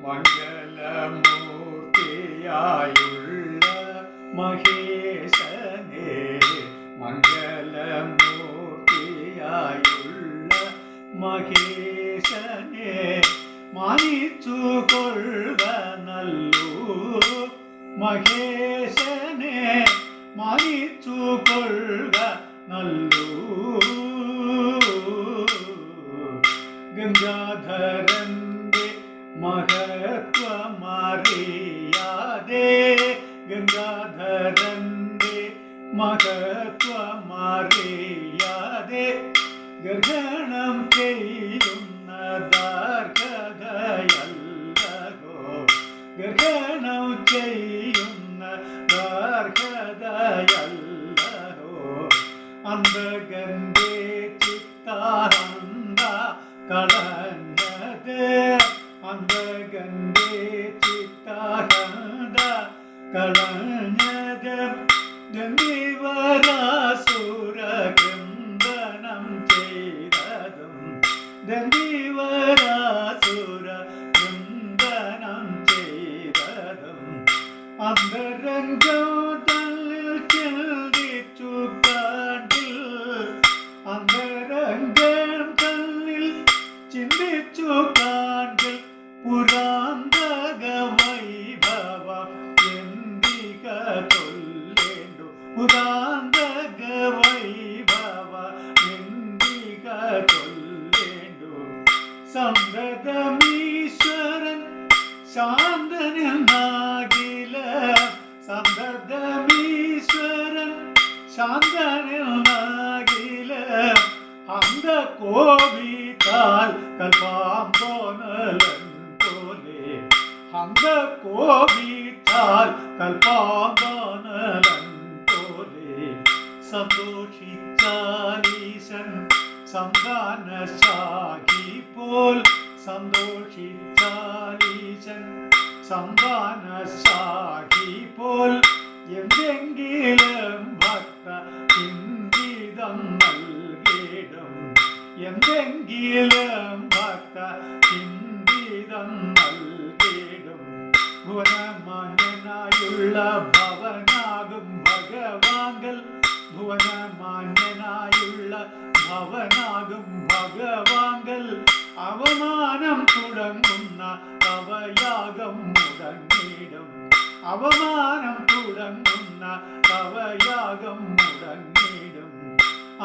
മംഗലമൂർത്തിയായുള്ള മഹേശനേ, മംഗലമൂർത്തിയായുള്ള മഹേശനേ, മാനിച്ചു കൊള്ളുക നല്ലു മഹേശനേ, മാനിച്ചു കൊള്ളുക നല്ലു. ഗംഗാധരന്റെ മഹത്വമറിയാതെ, ഗംഗാധരന്റെ മഹത്വമറിയാതെ ഗ്രഹണം ചെയ്യുന്നതാർഹതയല്ലഹോ, ഗ്രഹണം ചെയ്യുന്നതാർഹതയല്ലഹോ. അന്ധകന്റെ ചിത്താനന്ദ കളഞ്ഞത്, അന്ധകന്റെ ചിത്താനന്ദ കളഞ്ഞത് ദന്തിവരാസുരകൃന്ദനം ചെയ്തതും, ദന്തിവരാസുരകൃന്ദനം ചെയ്തതും. അന്തരംഗം തന്നിൽ ചിന്തിച്ചു കാട്ടിൽ, അന്തരംഗം തന്നിൽ ചിന്തിച്ചു കാട്ടിൽ പുരാന്തക വൈഭവം എന്തിക ചൊല്ലേണ്ടു, പുരാന്തക വൈഭവ എന്തിക ചൊല്ലേണ്ടു. സന്തതമീശ്വരൻ ശാന്തനാകില, സന്തതമീശ്വരൻ ശാന്തനാകില. അന്ത കോപിത്താൽ കൽപ്പാന്തോനലൻ പോലെ, അന്ത കോപിത്താൽ കൽപ്പാന്തോനലൻ പോലെ. സന്തോഷിച്ചാലീശൻ സന്താനശാഖി പോൽ, സന്തോഷിച്ചാലീശൻ സന്താനശാഖി പോൽ. എന്തെങ്കിലും ഭക്ത ചിന്തിതം നൽകിടും, എന്തെങ്കിലും ഭക്ത ചിന്തിതം നൽകിടും. ഭുവനമാന്യനായുള്ള ഭവനാകും ഭഗവാങ്കൽ, ഭുവനമാന്യനായുള്ള ഭവനാകും ഭഗവാങ്കൽ. അവമാനം തുടങ്ങുന്ന തവയാഗം മുടങ്ങിടും, അവമാനം തുടങ്ങുന്ന തവയാഗം മുടങ്ങിടും.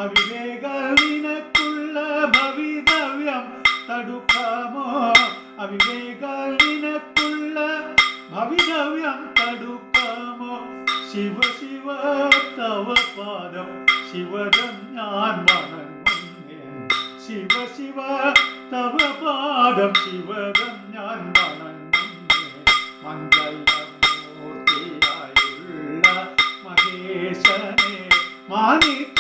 അവിവേകൾ നിനക്കുള്ള ഭവിതവ്യം തടുക്കാമോ, അവിവേകൾ നിനക്കുള്ള ഭവിതവ്യം തടുക്കാമോ. ശിവ ശിവ തവ പാദം ശിവദം ഞാൻ വണങ്ങുന്നേൻ, ശിവ ശിവ തവ പാദം ശിവദം ഞാൻ വണങ്ങുന്നേൻ. മംഗലമൂർത്തിയായുള്ള മഹേശനേ, മാനിച്ചു